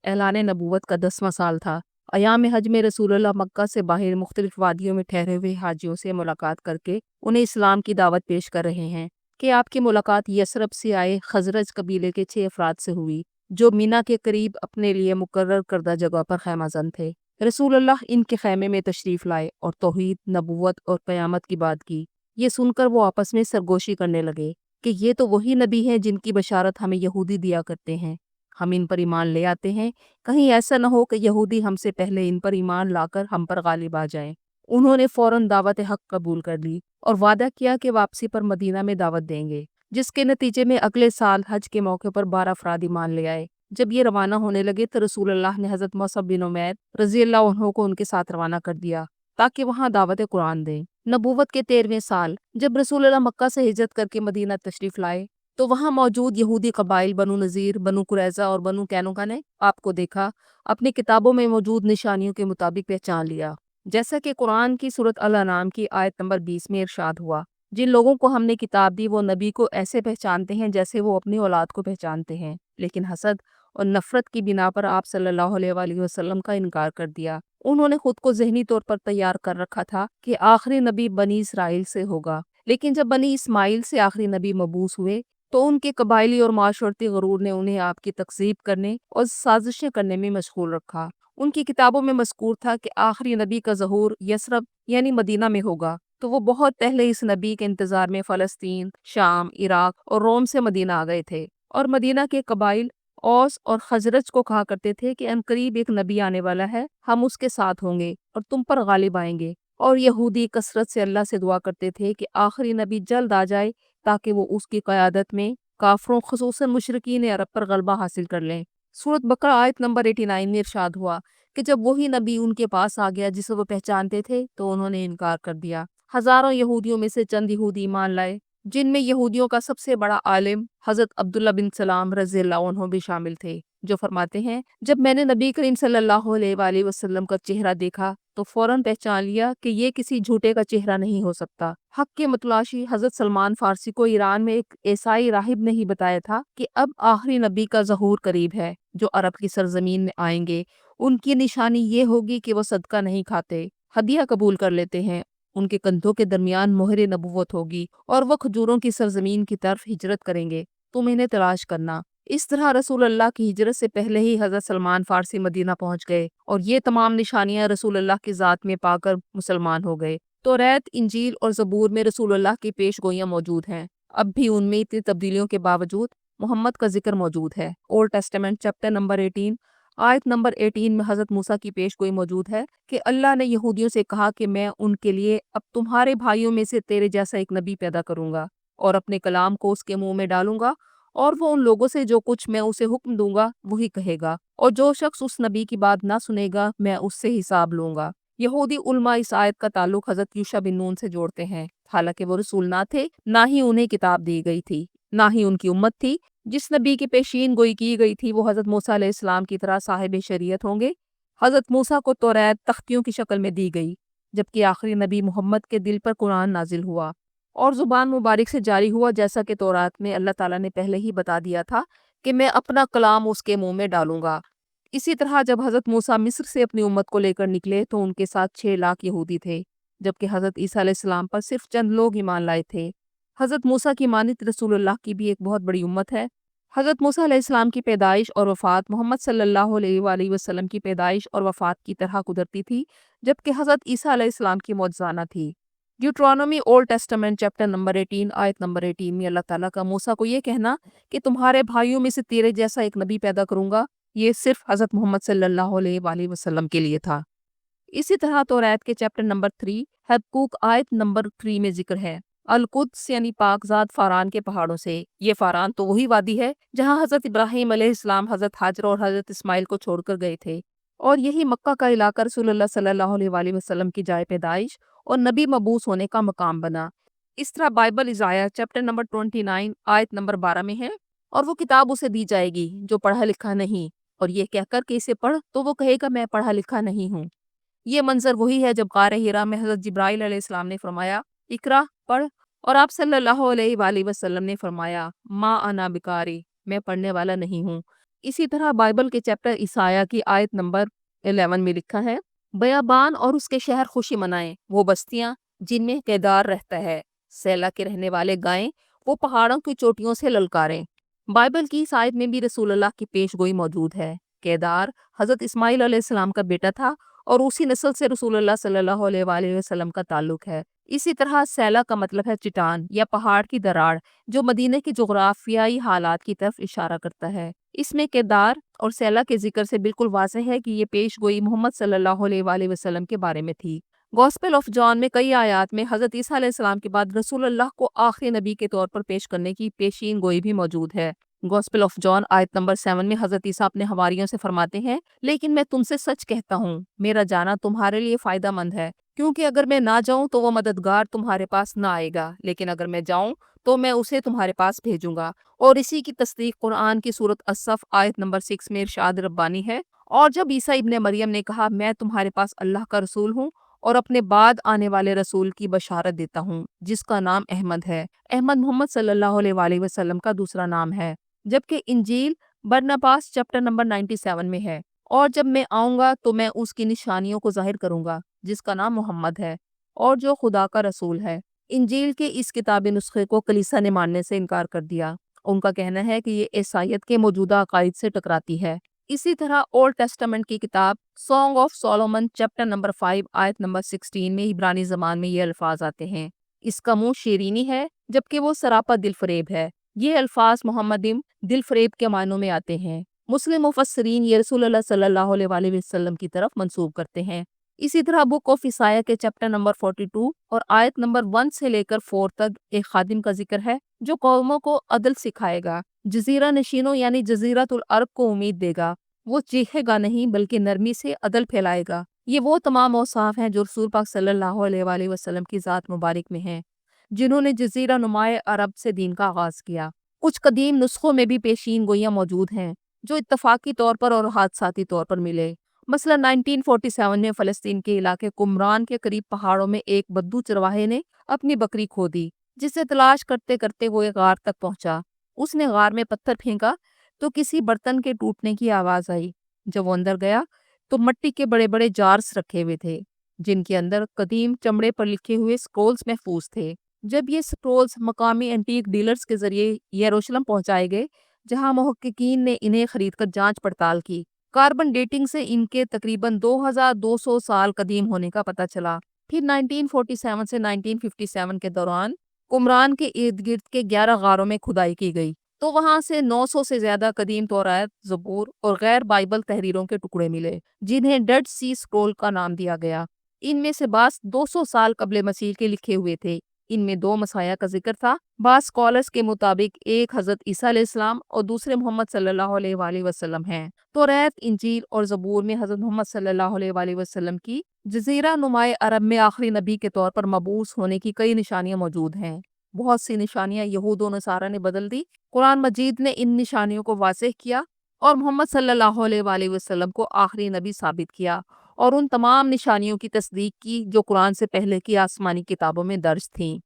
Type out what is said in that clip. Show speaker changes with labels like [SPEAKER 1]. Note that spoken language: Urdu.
[SPEAKER 1] اعلان نبوت کا 10واں سال تھا۔ ایام حج میں رسول اللہ مکہ سے باہر مختلف وادیوں میں ٹھہرے ہوئے حاجیوں سے ملاقات کر کے انہیں اسلام کی دعوت پیش کر رہے ہیں کہ آپ کی ملاقات یثرب سے آئے خزرج قبیلے کے 6 افراد سے ہوئی جو مینا کے قریب اپنے لیے مقرر کردہ جگہ پر خیمہ زن تھے۔ رسول اللہ ان کے خیمے میں تشریف لائے اور توحید، نبوت اور قیامت کی بات کی۔ یہ سن کر وہ آپس میں سرگوشی کرنے لگے کہ یہ تو وہی نبی ہیں جن کی بشارت ہمیں یہودی دیا کرتے ہیں، ہم ان پر ایمان لے آتے ہیں، کہیں ایسا نہ ہو کہ یہودی ہم سے پہلے ان پر ایمان لا کر ہم پر غالب آ جائیں۔ انہوں نے فوراً دعوت حق قبول کر لی اور وعدہ کیا کہ واپسی پر مدینہ میں دعوت دیں گے، جس کے نتیجے میں اگلے سال حج کے موقع پر 12 افراد ایمان لے آئے۔ جب یہ روانہ ہونے لگے تو رسول اللہ نے حضرت مصعب بن عمیر رضی اللہ عنہ کو ان کے ساتھ روانہ کر دیا تاکہ وہاں دعوت قرآن دیں۔ نبوت کے 13ویں سال جب رسول اللہ مکہ سے ہجرت کر کے مدینہ تشریف لائے تو وہاں موجود یہودی قبائل بنو نذیر، بنو قریظہ اور بنو قینقاع نے آپ کو دیکھا، اپنی کتابوں میں موجود نشانیوں کے مطابق پہچان لیا، جیسا کہ قرآن کی سورۃ الانعام کی آیت نمبر 20 میں ارشاد ہوا، جن لوگوں کو ہم نے کتاب دی وہ نبی کو ایسے پہچانتے ہیں جیسے وہ اپنی اولاد کو پہچانتے ہیں، لیکن حسد اور نفرت کی بنا پر آپ صلی اللہ علیہ وآلہ وسلم کا انکار کر دیا۔ انہوں نے خود کو ذہنی طور پر تیار کر رکھا تھا کہ آخری نبی بنی اسرائیل سے ہوگا، لیکن جب بنی اسماعیل سے آخری نبی مبعوث ہوئے تو ان کے قبائلی اور معاشرتی غرور نے انہیں آپ کی تکذیب کرنے اور سازشیں کرنے میں مشغول رکھا۔ ان کی کتابوں میں مذکور تھا کہ آخری نبی کا ظہور یثرب یعنی مدینہ میں ہوگا، تو وہ بہت پہلے اس نبی کے انتظار میں فلسطین، شام، عراق اور روم سے مدینہ آ گئے تھے، اور مدینہ کے قبائل اوس اور خزرج کو کہا کرتے تھے کہ عنقریب ایک نبی آنے والا ہے، ہم اس کے ساتھ ہوں گے اور تم پر غالب آئیں گے۔ اور یہودی کثرت سے اللہ سے دعا کرتے تھے کہ آخری نبی جلد آ جائے تاکہ وہ اس کی قیادت میں کافروں خصوصاً مشرکین عرب پر غلبہ حاصل کر لیں۔ سورۃ بقرہ آیت نمبر 89 میں ارشاد ہوا کہ جب وہی نبی ان کے پاس آ گیا جسے وہ پہچانتے تھے تو انہوں نے انکار کر دیا۔ ہزاروں یہودیوں میں سے چند یہودی ایمان لائے، جن میں یہودیوں کا سب سے بڑا عالم حضرت عبداللہ بن سلام رضی اللہ عنہ بھی شامل تھے، جو فرماتے ہیں جب میں نے نبی کریم صلی اللہ علیہ وآلہ وسلم کا چہرہ دیکھا تو فوراً پہچان لیا کہ یہ کسی جھوٹے کا چہرہ نہیں ہو سکتا۔ حق کے متلاشی حضرت سلمان فارسی کو ایران میں ایک عیسائی راہب نے ہی بتایا تھا کہ اب آخری نبی کا ظہور قریب ہے جو عرب کی سرزمین میں آئیں گے، ان کی نشانی یہ ہوگی کہ وہ صدقہ نہیں کھاتے، ہدیہ قبول کر لیتے ہیں، ان کے کندھوں کے درمیان مہر نبوت ہوگی اور وہ کھجوروں کی سرزمین کی طرف ہجرت کریں گے، تم انہیں تلاش کرنا۔ اس طرح رسول اللہ کی ہجرت سے پہلے ہی حضرت سلمان فارسی مدینہ پہنچ گئے اور یہ تمام نشانیاں رسول اللہ کی ذات میں پا کر مسلمان ہو گئے۔ توریت، انجیل اور زبور میں رسول اللہ کی پیش گوئیاں موجود ہیں، اب بھی ان میں اتنی تبدیلیوں کے باوجود محمد کا ذکر موجود ہے۔ اولڈ ٹیسٹمنٹ چیپٹر نمبر 18 آیت نمبر 18 میں حضرت موسیٰ کی پیش گوئی موجود ہے کہ اللہ نے یہودیوں سے کہا کہ میں ان کے لیے اب تمہارے بھائیوں میں سے تیرے جیسا ایک نبی پیدا کروں گا اور اپنے کلام کو اس کے منہ میں ڈالوں گا، اور وہ ان لوگوں سے جو کچھ میں اسے حکم دوں گا وہی کہے گا، اور جو شخص اس نبی کی بات نہ سنے گا میں اس سے حساب لوں گا۔ یہودی علماء اس آیت کا تعلق حضرت یوشع بن نون سے جوڑتے ہیں، حالانکہ وہ رسول نہ تھے، نہ ہی انہیں کتاب دی گئی تھی، نہ ہی ان کی امت تھی۔ جس نبی کی پیشین گوئی کی گئی تھی وہ حضرت موسیٰ علیہ السلام کی طرح صاحب شریعت ہوں گے۔ حضرت موسیٰ کو توریت تختیوں کی شکل میں دی گئی، جبکہ آخری نبی محمد کے دل پر قرآن نازل ہوا اور زبان مبارک سے جاری ہوا، جیسا کہ تورات میں اللہ تعالیٰ نے پہلے ہی بتا دیا تھا کہ میں اپنا کلام اس کے منہ میں ڈالوں گا۔ اسی طرح جب حضرت موسیٰ مصر سے اپنی امت کو لے کر نکلے تو ان کے ساتھ 6 لاکھ یہودی تھے، جبکہ حضرت عیسیٰ علیہ السلام پر صرف چند لوگ ایمان لائے تھے۔ حضرت موسیٰ کی مانند رسول اللہ کی بھی ایک بہت بڑی امت ہے۔ حضرت موسیٰ علیہ السلام کی پیدائش اور وفات محمد صلی اللہ علیہ وآلہ وسلم کی پیدائش اور وفات کی طرح قدرتی تھی، جبکہ حضرت عیسیٰ علیہ السلام کی معجزانہ تھی۔ Deuteronomy old testament chapter number 18 آیت نمبر 18 میں اللہ تعالیٰ کا موسیٰ کو یہ کہنا کہ تمہارے بھائیوں میں سے تیرے جیسا ایک نبی پیدا کروں گا، یہ صرف حضرت محمد صلی اللہ علیہ وآلہ وسلم کے لیے تھا۔ اسی طرح توریت کے چیپٹر نمبر 3 حبقوق آیت نمبر 3 میں ذکر ہے، القدس یعنی پاکزاد فاران کے پہاڑوں سے۔ یہ فاران تو وہی وادی ہے جہاں حضرت ابراہیم علیہ السلام حضرت ہاجر اور حضرت اسماعیل کو چھوڑ کر گئے تھے، اور یہی مکہ کا علاقہ رسول اللہ صلی اللہ علیہ وآلہ وسلم کی جائے پیدائش اور نبی مبعوث ہونے کا مقام بنا۔ اس طرح بائبل ازائیہ چیپٹر نمبر 29 آیت نمبر 12 میں ہے، اور وہ کتاب اسے دی جائے گی جو پڑھا لکھا نہیں، اور یہ کہہ کر کہ اسے پڑھ تو وہ کہے گا میں پڑھا لکھا نہیں ہوں۔ یہ منظر وہی ہے جب غار حرا میں حضرت جبرائیل علیہ السلام نے فرمایا اقرا پڑھ، اور آپ صلی اللہ علیہ وآلہ وسلم نے فرمایا ما انا بقاری، میں پڑھنے والا نہیں ہوں۔ اسی طرح بائبل کے چیپٹر عیسائیہ کی آیت نمبر 11 میں لکھا ہے، بیابان اور اس کے شہر خوشی منائیں، وہ بستیاں جن میں کیدار رہتا ہے، سیلا کے رہنے والے گائیں، وہ پہاڑوں کی چوٹیوں سے للکاریں۔ بائبل کی اس آیت میں بھی رسول اللہ کی پیش گوئی موجود ہے۔ کیدار حضرت اسماعیل علیہ السلام کا بیٹا تھا اور اسی نسل سے رسول اللہ صلی اللہ علیہ وآلہ وسلم کا تعلق ہے۔ اسی طرح سیلا کا مطلب ہے چٹان یا پہاڑ کی دراڑ، جو مدینہ کی جغرافیائی حالات کی طرف اشارہ کرتا ہے۔ اس میں کردار اور سیلا کے ذکر سے بالکل واضح ہے کہ یہ پیش گوئی محمد صلی اللہ علیہ وآلہ وسلم کے بارے میں تھی۔ گوسپل آف جان میں کئی آیات میں حضرت عیسیٰ علیہ السلام کے بعد رسول اللہ کو آخری نبی کے طور پر پیش کرنے کی پیشین گوئی بھی موجود ہے۔ گوسپل آف جان آیت نمبر 7 میں حضرت عیسیٰ اپنے حواریوں سے فرماتے ہیں، لیکن میں تم سے سچ کہتا ہوں، میرا جانا تمہارے لیے فائدہ مند ہے، کیونکہ اگر میں نہ جاؤں تو وہ مددگار تمہارے پاس نہ آئے گا، لیکن اگر میں جاؤں تو میں اسے تمہارے پاس بھیجوں گا۔ اور اسی کی تصدیق قرآن کی سورت الصف آیت نمبر 6 میں ارشاد ربانی ہے، اور جب عیسیٰ ابن مریم نے کہا میں تمہارے پاس اللہ کا رسول ہوں اور اپنے بعد آنے والے رسول کی بشارت دیتا ہوں جس کا نام احمد ہے۔ احمد محمد صلی اللہ علیہ وآلہ وسلم کا دوسرا نام ہے، جبکہ انجیل برناباس چیپٹر نمبر 97 میں ہے، اور جب میں آؤں گا تو میں اس کی نشانیوں کو ظاہر کروں گا جس کا نام محمد ہے اور جو خدا کا رسول ہے۔ انجیل کے اس کتابی نسخے کو کلیسا نے ماننے سے انکار کر دیا۔ ان کا کہنا ہے کہ یہ عیسائیت کے موجودہ عقائد سے ٹکراتی ہے۔ اسی طرح اولڈ ٹیسٹامنٹ کی کتاب song of Solomon chapter number 5 آیت نمبر 16 میں عبرانی زبان میں یہ الفاظ آتے ہیں، اس کا منہ شیرینی ہے جبکہ وہ سراپا دل فریب ہے۔ یہ الفاظ محمدم دل فریب کے معنوں میں آتے ہیں۔ مسلم مفسرین یہ رسول اللہ صلی اللہ علیہ وآلہ وسلم کی طرف منسوب کرتے ہیں۔ اسی طرح بک آف عیسائیہ کے چیپٹر نمبر 42 اور آیت نمبر 1 سے لے کر 4 تک ایک خادم کا ذکر ہے جو قوموں کو عدل سکھائے گا، جزیرہ نشینوں یعنی جزیرۃ العرب کو امید دے گا، وہ چیخے گا نہیں بلکہ نرمی سے عدل پھیلائے گا۔ یہ وہ تمام اوصاف ہیں جو رسول پاک صلی اللہ علیہ وآلہ وسلم کی ذات مبارک میں ہیں، جنہوں نے جزیرہ نمائے عرب سے دین کا آغاز کیا۔ کچھ قدیم نسخوں میں بھی پیشین گوئیاں موجود ہیں جو اتفاقی طور پر اور حادثاتی طور پر ملے۔ مثلا 1947 میں فلسطین کے علاقے قمران کے قریب پہاڑوں میں ایک بدو چرواہے نے اپنی بکری کھو دی، جسے تلاش کرتے کرتے وہ ایک غار تک پہنچا۔ اس نے غار میں پتھر پھینکا تو کسی برتن کے ٹوٹنے کی آواز آئی۔ جب وہ اندر گیا تو مٹی کے بڑے بڑے جارز رکھے ہوئے تھے جن کے اندر قدیم چمڑے پر لکھے ہوئے سکرولز محفوظ تھے۔ جب یہ سکرولز مقامی اینٹیک ڈیلرز کے ذریعے یروشلم پہنچائے گئے جہاں محققین نے انہیں خرید کر جانچ پڑتال کی، کاربن ڈیٹنگ سے ان کے تقریباً 2200 سال قدیم ہونے کا پتہ چلا۔ پھر 1947 سے 1957 کے دوران قمران کے ارد گرد کے 11 غاروں میں کھدائی کی گئی تو وہاں سے 900 سے زیادہ قدیم تورات، زبور اور غیر بائبل تحریروں کے ٹکڑے ملے جنہیں ڈیڈ سی سکرول کا نام دیا گیا۔ ان میں سے بعض 200 سال قبل مسیح کے لکھے ہوئے تھے۔ ان میں 2 مسیح کا ذکر تھا۔ بعض اسکالرز کے مطابق ایک حضرت عیسیٰ علیہ السلام اور دوسرے محمد صلی اللہ علیہ وآلہ وسلم ہیں۔ تورات، انجیل اور زبور میں حضرت محمد صلی اللہ علیہ وآلہ وسلم کی جزیرہ نمائے عرب میں آخری نبی کے طور پر مبعوث ہونے کی کئی نشانیاں موجود ہیں۔ بہت سی نشانیاں یہود و نصارہ نے بدل دی۔ قرآن مجید نے ان نشانیوں کو واضح کیا اور محمد صلی اللہ علیہ وآلہ وسلم کو آخری نبی ثابت کیا اور ان تمام نشانیوں کی تصدیق کی جو قرآن سے پہلے کی آسمانی کتابوں میں درج تھیں۔